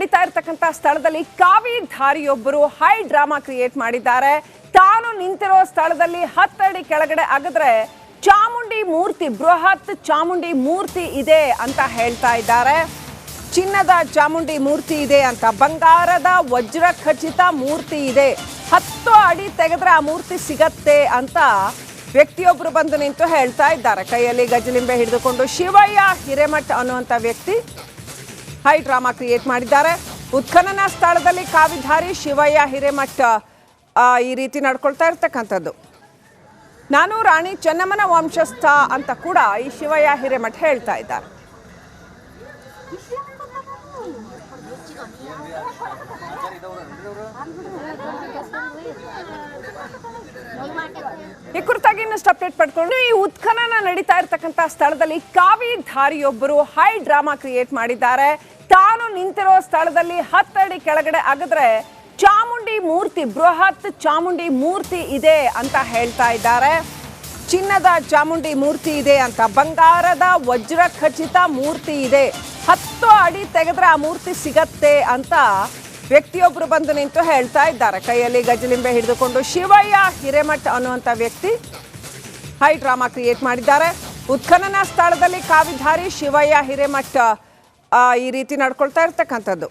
ನಡೀತಾ ಇರತಕ್ಕಂತ ಸ್ಥಳದಲ್ಲಿ ಕಾವಿ ಧಾರಿಯೊಬ್ಬರು ಹೈ ಡ್ರಾಮಾ ಕ್ರಿಯೇಟ್ ಮಾಡಿದ್ದಾರೆ. ತಾನು ನಿಂತಿರೋ ಸ್ಥಳದಲ್ಲಿ 10 ಅಡಿ ಕೆಳಗಡೆ ಅಗದ್ರೆ ಚಾಮುಂಡಿ ಮೂರ್ತಿ, ಬೃಹತ್ ಚಾಮುಂಡಿ ಮೂರ್ತಿ ಇದೆ ಅಂತ ಹೇಳ್ತಾ ಇದ್ದಾರೆ. ಚಿನ್ನದ ಚಾಮುಂಡಿ ಮೂರ್ತಿ ಇದೆ ಅಂತ, ಬಂಗಾರದ ವಜ್ರ ಖಚಿತ ಮೂರ್ತಿ ಇದೆ, 10 ಅಡಿ ತೆಗೆದ್ರೆ ಆ ಮೂರ್ತಿ ಸಿಗತ್ತೆ ಅಂತ ವ್ಯಕ್ತಿಯೊಬ್ಬರು ಬಂದು ನಿಂತು ಹೇಳ್ತಾ ಇದ್ದಾರೆ. ಕೈಯಲ್ಲಿ ಗಜಲಿಂಬೆ ಹಿಡಿದುಕೊಂಡು ಶಿವಯ್ಯ ಹಿರೇಮಠ್ ಅನ್ನುವಂಥ ವ್ಯಕ್ತಿ ಹೈ ಡ್ರಾಮಾ ಕ್ರಿಯೇಟ್ ಮಾಡಿದ್ದಾರೆ. ಉತ್ಖನನ ಸ್ಥಳದಲ್ಲಿ ಕಾವಿಧಾರಿ ಶಿವಯ್ಯ ಹಿರೇಮಠ್ ಈ ರೀತಿ ನಡ್ಕೊಳ್ತಾ ಇರ್ತಕ್ಕಂಥದ್ದು. ನಾನು ರಾಣಿ ಚೆನ್ನಮ್ಮನ ವಂಶಸ್ಥ ಅಂತ ಕೂಡ ಈ ಶಿವಯ್ಯ ಹಿರೇಮಠ್ ಹೇಳ್ತಾ ಇದ್ದಾರೆ. ಈ ಕುರಿತಾಗಿ ಇನ್ನಷ್ಟು ಅಪ್ಡೇಟ್ ಪಡ್ಕೊಂಡು, ಈ ಉತ್ಖನನ ನಡೀತಾ ಇರತಕ್ಕಂತ ಸ್ಥಳದಲ್ಲಿ ಕಾವಿ ಧಾರಿಯೊಬ್ಬರು ಹೈ ಡ್ರಾಮಾ ಕ್ರಿಯೇಟ್ ಮಾಡಿದ್ದಾರೆ. ತಾನು ನಿಂತಿರೋ ಸ್ಥಳದಲ್ಲಿ 10 ಅಡಿ ಕೆಳಗಡೆ ಅಗದ್ರೆ ಚಾಮುಂಡಿ ಮೂರ್ತಿ, ಬೃಹತ್ ಚಾಮುಂಡಿ ಮೂರ್ತಿ ಇದೆ ಅಂತ ಹೇಳ್ತಾ ಇದ್ದಾರೆ. ಚಿನ್ನದ ಚಾಮುಂಡಿ ಮೂರ್ತಿ ಇದೆ ಅಂತ, ಬಂಗಾರದ ವಜ್ರ ಖಚಿತ ಮೂರ್ತಿ ಇದೆ, 10 ಅಡಿ ತೆಗೆದ್ರೆ ಆ ಮೂರ್ತಿ ಸಿಗತ್ತೆ ಅಂತ ವ್ಯಕ್ತಿಯೊಬ್ಬರು ಬಂದು ನಿಂತು ಹೇಳ್ತಾ ಇದ್ದಾರೆ. ಕೈಯಲ್ಲಿ ಗಜಲಿಂಬೆ ಹಿಡಿದುಕೊಂಡು ಶಿವಯ್ಯ ಹಿರೇಮಠ್ ಅನ್ನುವಂಥ ವ್ಯಕ್ತಿ ಹೈ ಡ್ರಾಮಾ ಕ್ರಿಯೇಟ್ ಮಾಡಿದ್ದಾರೆ. ಉತ್ಖನನ ಸ್ಥಳದಲ್ಲಿ ಕಾವಿಧಾರಿ ಶಿವಯ್ಯ ಹಿರೇಮಠ್ ಈ ರೀತಿ ನಡ್ಕೊಳ್ತಾ ಇರ್ತಕ್ಕಂಥದ್ದು.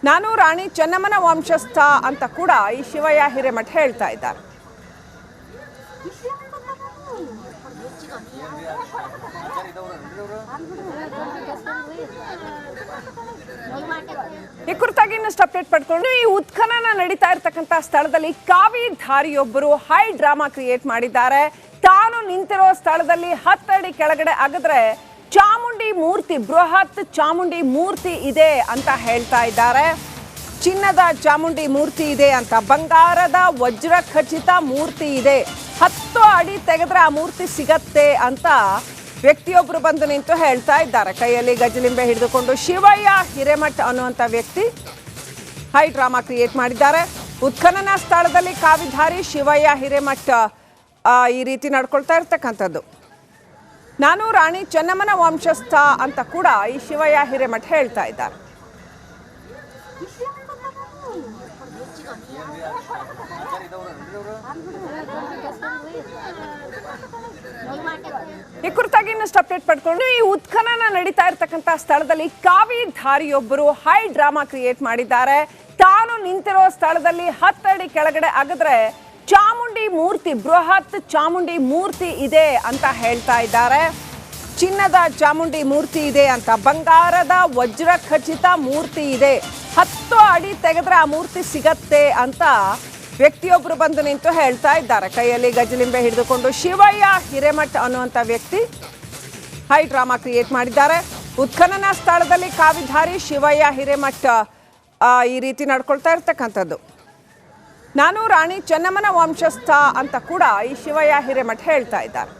ನಾನು ರಾಣಿ ಚೆನ್ನಮ್ಮನ ವಂಶಸ್ಥ ಅಂತ ಕೂಡ ಈ ಶಿವಯ್ಯ ಹಿರೇಮಠ್ ಹೇಳ್ತಾ ಇದ್ದಾರೆ. ಈ ಕುರಿತಾಗಿ ಇನ್ನಷ್ಟು ಅಪ್ಡೇಟ್ ಪಡ್ಕೊಂಡು, ಈ ಉತ್ಖನನ ನಡೀತಾ ಇರತಕ್ಕಂತ ಸ್ಥಳದಲ್ಲಿ ಕಾವಿ ಧಾರಿಯೊಬ್ಬರು ಹೈ ಡ್ರಾಮಾ ಕ್ರಿಯೇಟ್ ಮಾಡಿದ್ದಾರೆ. ತಾನು ನಿಂತಿರೋ ಸ್ಥಳದಲ್ಲಿ 10 ಅಡಿ ಕೆಳಗಡೆ ಅಗದ್ರೆ ಚಾಮುಂಡಿ ಮೂರ್ತಿ, ಬೃಹತ್ ಚಾಮುಂಡಿ ಮೂರ್ತಿ ಇದೆ ಅಂತ ಹೇಳ್ತಾ ಇದ್ದಾರೆ. ಚಿನ್ನದ ಚಾಮುಂಡಿ ಮೂರ್ತಿ ಇದೆ ಅಂತ, ಬಂಗಾರದ ವಜ್ರ ಖಚಿತ ಮೂರ್ತಿ ಇದೆ, 10 ಅಡಿ ತೆಗೆದ್ರೆ ಆ ಮೂರ್ತಿ ಸಿಗತ್ತೆ ಅಂತ ವ್ಯಕ್ತಿಯೊಬ್ಬರು ಬಂದು ನಿಂತು ಹೇಳ್ತಾ ಇದ್ದಾರೆ. ಕೈಯಲ್ಲಿ ಗಜಲಿಂಬೆ ಹಿಡಿದುಕೊಂಡು ಶಿವಯ್ಯ ಹಿರೇಮಠ್ ಅನ್ನುವಂಥ ವ್ಯಕ್ತಿ ಹೈ ಡ್ರಾಮಾ ಕ್ರಿಯೇಟ್ ಮಾಡಿದ್ದಾರೆ. ಉತ್ಖನನ ಸ್ಥಳದಲ್ಲಿ ಕಾವಿಧಾರಿ ಶಿವಯ್ಯ ಹಿರೇಮಠ್ ಈ ರೀತಿ ನಡ್ಕೊಳ್ತಾ ಇರ್ತಕ್ಕಂಥದ್ದು. ನಾನು ರಾಣಿ ಚೆನ್ನಮ್ಮನ ವಂಶಸ್ಥ ಅಂತ ಕೂಡ ಈ ಶಿವಯ್ಯ ಹಿರೇಮಠ್ ಹೇಳ್ತಾ ಇದ್ದಾರೆ. ಈ ಕುರಿತಾಗಿ ಇನ್ನಷ್ಟು ಅಪ್ಡೇಟ್ ಪಡ್ಕೊಂಡು, ಈ ಉತ್ಖನನ ನಡೀತಾ ಇರತಕ್ಕಂತ ಸ್ಥಳದಲ್ಲಿ ಕಾವಿ ಧಾರಿಯೊಬ್ಬರು ಹೈ ಡ್ರಾಮಾ ಕ್ರಿಯೇಟ್ ಮಾಡಿದ್ದಾರೆ. ತಾನು ನಿಂತಿರೋ ಸ್ಥಳದಲ್ಲಿ 10 ಅಡಿ ಕೆಳಗಡೆ ಅಗದ್ರೆ ಚಾಮುಂಡಿ ಮೂರ್ತಿ, ಬೃಹತ್ ಚಾಮುಂಡಿ ಮೂರ್ತಿ ಇದೆ ಅಂತ ಹೇಳ್ತಾ ಇದ್ದಾರೆ. ಚಿನ್ನದ ಚಾಮುಂಡಿ ಮೂರ್ತಿ ಇದೆ ಅಂತ, ಬಂಗಾರದ ವಜ್ರ ಖಚಿತ ಮೂರ್ತಿ ಇದೆ, 10 ಅಡಿ ತೆಗೆದ್ರೆ ಆ ಮೂರ್ತಿ ಸಿಗತ್ತೆ ಅಂತ ವ್ಯಕ್ತಿಯೊಬ್ಬರು ಬಂದು ನಿಂತು ಹೇಳ್ತಾ ಇದ್ದಾರೆ. ಕೈಯಲ್ಲಿ ಗಜಲಿಂಬೆ ಹಿಡಿದುಕೊಂಡು ಶಿವಯ್ಯ ಹಿರೇಮಠ್ ಅನ್ನುವಂಥ ವ್ಯಕ್ತಿ ಹೈ ಡ್ರಾಮಾ ಕ್ರಿಯೇಟ್ ಮಾಡಿದ್ದಾರೆ. ಉತ್ಖನನ ಸ್ಥಳದಲ್ಲಿ ಕಾವಿಧಾರಿ ಶಿವಯ್ಯ ಹಿರೇಮಠ್ ಈ ರೀತಿ ನಡ್ಕೊಳ್ತಾ ಇರ್ತಕ್ಕಂಥದ್ದು. ನಾನು ರಾಣಿ ಚೆನ್ನಮ್ಮನ ವಂಶಸ್ಥ ಅಂತ ಕೂಡ ಈ ಶಿವಯ್ಯ ಹಿರೇಮಠ್ ಹೇಳ್ತಾ ಇದ್ದಾರೆ.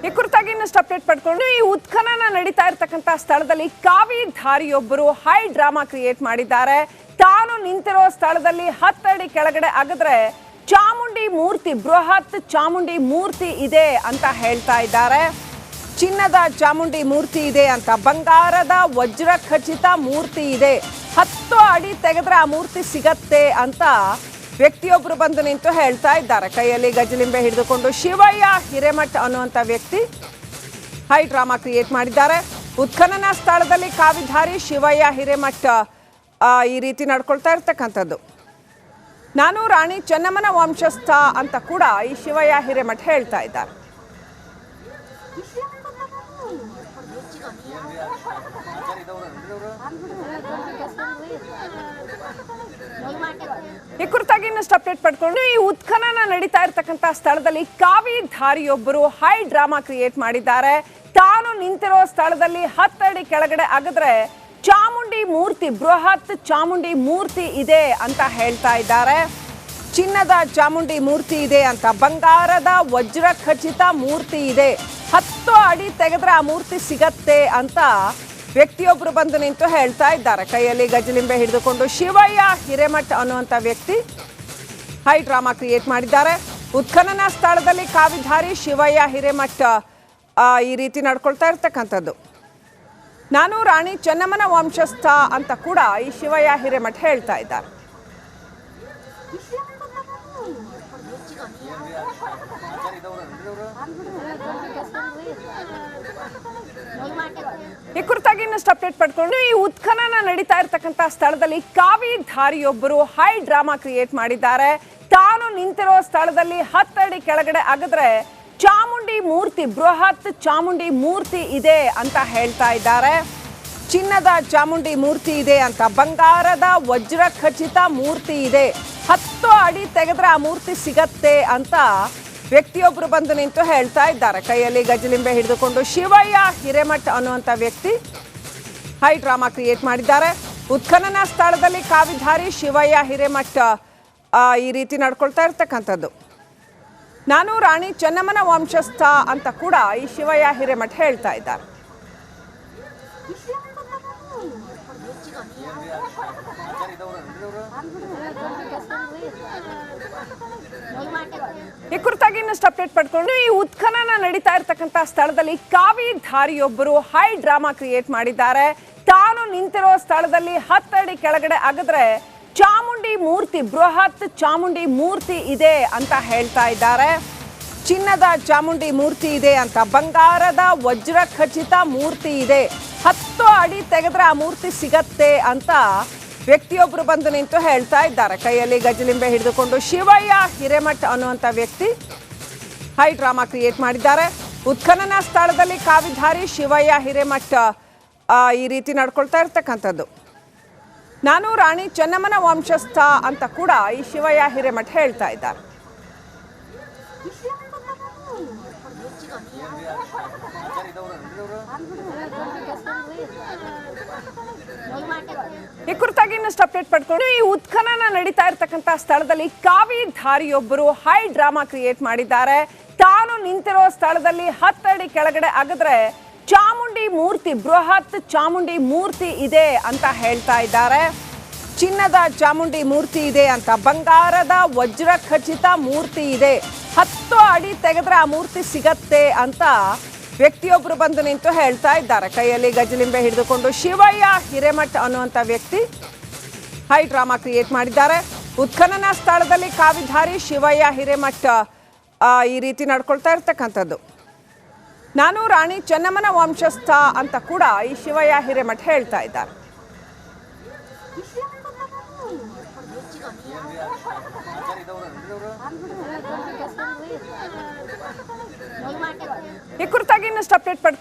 ಈ ಕುರಿತಾಗಿ ಇನ್ನಷ್ಟು ಅಪ್ಡೇಟ್ ಪಡ್ಕೊಂಡು, ಈ ಉತ್ಖನನ ನಡೀತಾ ಇರತಕ್ಕಂತ ಸ್ಥಳದಲ್ಲಿ ಕಾವಿ ಧಾರಿಯೊಬ್ಬರು ಹೈ ಡ್ರಾಮಾ ಕ್ರಿಯೇಟ್ ಮಾಡಿದ್ದಾರೆ. ತಾನು ನಿಂತಿರೋ ಸ್ಥಳದಲ್ಲಿ 10 ಅಡಿ ಕೆಳಗಡೆ ಅಗದ್ರೆ ಚಾಮುಂಡಿ ಮೂರ್ತಿ, ಬೃಹತ್ ಚಾಮುಂಡಿ ಮೂರ್ತಿ ಇದೆ ಅಂತ ಹೇಳ್ತಾ ಇದ್ದಾರೆ. ಚಿನ್ನದ ಚಾಮುಂಡಿ ಮೂರ್ತಿ ಇದೆ ಅಂತ, ಬಂಗಾರದ ವಜ್ರ ಖಚಿತ ಮೂರ್ತಿ ಇದೆ, 10 ಅಡಿ ತೆಗೆದ್ರೆ ಆ ಮೂರ್ತಿ ಸಿಗತ್ತೆ ಅಂತ ವ್ಯಕ್ತಿಯೊಬ್ಬರು ಬಂದು ನಿಂತು ಹೇಳ್ತಾ ಇದ್ದಾರೆ. ಕೈಯಲ್ಲಿ ಗಜಲಿಂಬೆ ಹಿಡಿದುಕೊಂಡು ಶಿವಯ್ಯ ಹಿರೇಮಠ್ ಅನ್ನುವಂಥ ವ್ಯಕ್ತಿ ಹೈ ಡ್ರಾಮಾ ಕ್ರಿಯೇಟ್ ಮಾಡಿದ್ದಾರೆ. ಉತ್ಖನನ ಸ್ಥಳದಲ್ಲಿ ಕಾವಿಧಾರಿ ಶಿವಯ್ಯ ಹಿರೇಮಠ್ ಈ ರೀತಿ ನಡ್ಕೊಳ್ತಾ ಇರ್ತಕ್ಕಂಥದ್ದು. ನಾನು ರಾಣಿ ಚೆನ್ನಮ್ಮನ ವಂಶಸ್ಥ ಅಂತ ಕೂಡ ಈ ಶಿವಯ್ಯ ಹಿರೇಮಠ್ ಹೇಳ್ತಾ ಇದ್ದಾರೆ. ಈ ಕುರಿತಾಗಿ ಇನ್ನಷ್ಟು ಅಪ್ಡೇಟ್ ಪಡ್ಕೊಂಡು, ಈ ಉತ್ಖನನ ನಡೀತಾ ಇರತಕ್ಕಂತ ಸ್ಥಳದಲ್ಲಿ ಕಾವಿ ಧಾರಿಯೊಬ್ಬರು ಹೈ ಡ್ರಾಮಾ ಕ್ರಿಯೇಟ್ ಮಾಡಿದ್ದಾರೆ. ತಾನು ನಿಂತಿರೋ ಸ್ಥಳದಲ್ಲಿ 10 ಅಡಿ ಕೆಳಗಡೆ ಅಗದ್ರೆ ಚಾಮುಂಡಿ ಮೂರ್ತಿ, ಬೃಹತ್ ಚಾಮುಂಡಿ ಮೂರ್ತಿ ಇದೆ ಅಂತ ಹೇಳ್ತಾ ಇದ್ದಾರೆ. ಚಿನ್ನದ ಚಾಮುಂಡಿ ಮೂರ್ತಿ ಇದೆ ಅಂತ, ಬಂಗಾರದ ವಜ್ರ ಖಚಿತ ಮೂರ್ತಿ ಇದೆ, 10 ಅಡಿ ತೆಗೆದ್ರೆ ಆ ಮೂರ್ತಿ ಸಿಗತ್ತೆ ಅಂತ ವ್ಯಕ್ತಿಯೊಬ್ಬರು ಬಂದು ನಿಂತು ಹೇಳ್ತಾ ಇದ್ದಾರೆ. ಕೈಯಲ್ಲಿ ಗಜಲಿಂಬೆ ಹಿಡಿದುಕೊಂಡು ಶಿವಯ್ಯ ಹಿರೇಮಠ್ ಅನ್ನುವಂಥ ವ್ಯಕ್ತಿ ಹೈ ಡ್ರಾಮಾ ಕ್ರಿಯೇಟ್ ಮಾಡಿದ್ದಾರೆ. ಉತ್ಖನನ ಸ್ಥಳದಲ್ಲಿ ಕಾವಿಧಾರಿ ಶಿವಯ್ಯ ಹಿರೇಮಠ ಈ ರೀತಿ ನಡ್ಕೊಳ್ತಾ ಇರ್ತಕ್ಕಂಥದ್ದು. ನಾನು ರಾಣಿ ಚೆನ್ನಮ್ಮನ ವಂಶಸ್ಥ ಅಂತ ಕೂಡ ಈ ಶಿವಯ್ಯ ಹಿರೇಮಠ ಹೇಳ್ತಾ ಇದ್ದಾರೆ. ಈ ಕುರಿತಾಗಿ ಇನ್ನಷ್ಟು ಅಪ್ಡೇಟ್ ಪಡ್ಕೊಂಡು ಈ ಉತ್ಖನನ ನಡೀತಾ ಇರ್ತಕ್ಕಂಥ ಸ್ಥಳದಲ್ಲಿ ಕಾವಿಧಾರಿಯೊಬ್ಬರು ಹೈ ಡ್ರಾಮಾ ಕ್ರಿಯೇಟ್ ಮಾಡಿದ್ದಾರೆ. ತಾನು ನಿಂತಿರೋ ಸ್ಥಳದಲ್ಲಿ 10 ಅಡಿ ಕೆಳಗಡೆ ಅಗದ್ರೆ ಚಾಮುಂಡಿ ಮೂರ್ತಿ, ಬೃಹತ್ ಚಾಮುಂಡಿ ಮೂರ್ತಿ ಇದೆ ಅಂತ ಹೇಳ್ತಾ ಇದ್ದಾರೆ. ಚಿನ್ನದ ಚಾಮುಂಡಿ ಮೂರ್ತಿ ಇದೆ ಅಂತ, ಬಂಗಾರದ ವಜ್ರ ಖಚಿತ ಮೂರ್ತಿ ಇದೆ, 10 ಅಡಿ ತೆಗೆದ್ರೆ ಆ ಮೂರ್ತಿ ಸಿಗತ್ತೆ ಅಂತ ವ್ಯಕ್ತಿಯೊಬ್ಬರು ಬಂದು ನಿಂತು ಹೇಳ್ತಾ ಇದ್ದಾರೆ. ಕೈಯಲ್ಲಿ ಗಜಲಿಂಬೆ ಹಿಡಿದುಕೊಂಡು ಶಿವಯ್ಯ ಹಿರೇಮಠ ಅನ್ನುವಂಥ ವ್ಯಕ್ತಿ ಹೈ ಡ್ರಾಮಾ ಕ್ರಿಯೇಟ್ ಮಾಡಿದ್ದಾರೆ. ಉತ್ಖನನ ಸ್ಥಳದಲ್ಲಿ ಕಾವಿಧಾರಿ ಶಿವಯ್ಯ ಹಿರೇಮಠ ಈ ರೀತಿ ನಡ್ಕೊಳ್ತಾ ಇರ್ತಕ್ಕಂಥದ್ದು. ನಾನು ರಾಣಿ ಚೆನ್ನಮ್ಮನ ವಂಶಸ್ಥ ಅಂತ ಕೂಡ ಈ ಶಿವಯ್ಯ ಹಿರೇಮಠ ಹೇಳ್ತಾ ಇದ್ದಾರೆ. ಈ ಕುರಿತಾಗಿ ಇನ್ನಷ್ಟು ಅಪ್ಡೇಟ್ ಪಡ್ಕೊಂಡು ಈ ಉತ್ಖನನ ನಡೀತಾ ಇರ್ತಕ್ಕಂಥ ಸ್ಥಳದಲ್ಲಿ ಕಾವಿಧಾರಿಯೊಬ್ಬರು ಹೈ ಡ್ರಾಮಾ ಕ್ರಿಯೇಟ್ ಮಾಡಿದ್ದಾರೆ. ತಾನು ನಿಂತಿರೋ ಸ್ಥಳದಲ್ಲಿ 10 ಅಡಿ ಕೆಳಗಡೆ ಅಗದ್ರೆ ಚಾಮುಂಡಿ ಮೂರ್ತಿ, ಬೃಹತ್ ಚಾಮುಂಡಿ ಮೂರ್ತಿ ಇದೆ ಅಂತ ಹೇಳ್ತಾ ಇದ್ದಾರೆ. ಚಿನ್ನದ ಚಾಮುಂಡಿ ಮೂರ್ತಿ ಇದೆ ಅಂತ, ಬಂಗಾರದ ವಜ್ರ ಖಚಿತ ಮೂರ್ತಿ ಇದೆ, 10 ಅಡಿ ತೆಗೆದ್ರೆ ಆ ಮೂರ್ತಿ ಸಿಗತ್ತೆ ಅಂತ ವ್ಯಕ್ತಿಯೊಬ್ಬರು ಬಂದು ನಿಂತು ಹೇಳ್ತಾ ಇದ್ದಾರೆ. ಕೈಯಲ್ಲಿ ಗಜಲಿಂಬೆ ಹಿಡಿದುಕೊಂಡು ಶಿವಯ್ಯ ಹಿರೇಮಠ ಅನ್ನುವಂಥ ವ್ಯಕ್ತಿ ಹೈ ಡ್ರಾಮಾ ಕ್ರಿಯೇಟ್ ಮಾಡಿದ್ದಾರೆ. ಉತ್ಖನನ ಸ್ಥಳದಲ್ಲಿ ಕಾವಿಧಾರಿ ಶಿವಯ್ಯ ಹಿರೇಮಠ ಈ ರೀತಿ ನಡ್ಕೊಳ್ತಾ ಇರ್ತಕ್ಕಂಥದ್ದು. ನಾನು ರಾಣಿ ಚೆನ್ನಮ್ಮನ ವಂಶಸ್ಥ ಅಂತ ಕೂಡ ಈ ಶಿವಯ್ಯ ಹಿರೇಮಠ ಹೇಳ್ತಾ ಇದ್ದಾರೆ. ಈ ಕುರಿತಾಗಿ ಇನ್ನಷ್ಟು ಅಪ್ಡೇಟ್ ಪಡ್ಕೊಂಡು ಈ ಉತ್ಖನನ ನಡೀತಾ ಇರ್ತಕ್ಕಂಥ ಸ್ಥಳದಲ್ಲಿ ಕಾವಿಧಾರಿಯೊಬ್ಬರು ಹೈ ಡ್ರಾಮಾ ಕ್ರಿಯೇಟ್ ಮಾಡಿದ್ದಾರೆ. ತಾನು ನಿಂತಿರೋ ಸ್ಥಳದಲ್ಲಿ 10 ಅಡಿ ಕೆಳಗಡೆ ಅಗದ್ರೆ ಚಾಮುಂಡಿ ಮೂರ್ತಿ, ಬೃಹತ್ ಚಾಮುಂಡಿ ಮೂರ್ತಿ ಇದೆ ಅಂತ ಹೇಳ್ತಾ ಇದ್ದಾರೆ. ಚಿನ್ನದ ಚಾಮುಂಡಿ ಮೂರ್ತಿ ಇದೆ ಅಂತ, ಬಂಗಾರದ ವಜ್ರ ಖಚಿತ ಮೂರ್ತಿ ಇದೆ, 10 ಅಡಿ ತೆಗೆದ್ರೆ ಆ ಮೂರ್ತಿ ಸಿಗತ್ತೆ ಅಂತ ವ್ಯಕ್ತಿಯೊಬ್ಬರು ಬಂದು ನಿಂತು ಹೇಳ್ತಾ ಇದ್ದಾರೆ. ಕೈಯಲ್ಲಿ ಗಜಲಿಂಬೆ ಹಿಡಿದುಕೊಂಡು ಶಿವಯ್ಯ ಹಿರೇಮಠ ಅನ್ನುವಂಥ ವ್ಯಕ್ತಿ ಹೈ ಡ್ರಾಮಾ ಕ್ರಿಯೇಟ್ ಮಾಡಿದ್ದಾರೆ. ಉತ್ಖನನ ಸ್ಥಳದಲ್ಲಿ ಕಾವಿಧಾರಿ ಶಿವಯ್ಯ ಹಿರೇಮಠ ಈ ರೀತಿ ನಡ್ಕೊಳ್ತಾ ಇರ್ತಕ್ಕಂಥದ್ದು. ನಾನು ರಾಣಿ ಚೆನ್ನಮ್ಮನ ವಂಶಸ್ಥ ಅಂತ ಕೂಡ ಈ ಶಿವಯ್ಯ ಹಿರೇಮಠ ಹೇಳ್ತಾ ಇದ್ದಾರೆ. ಈ ಕುರಿತಾಗಿ ಇನ್ನಷ್ಟು ಅಪ್ಡೇಟ್ ಪಡ್ಕೊಂಡು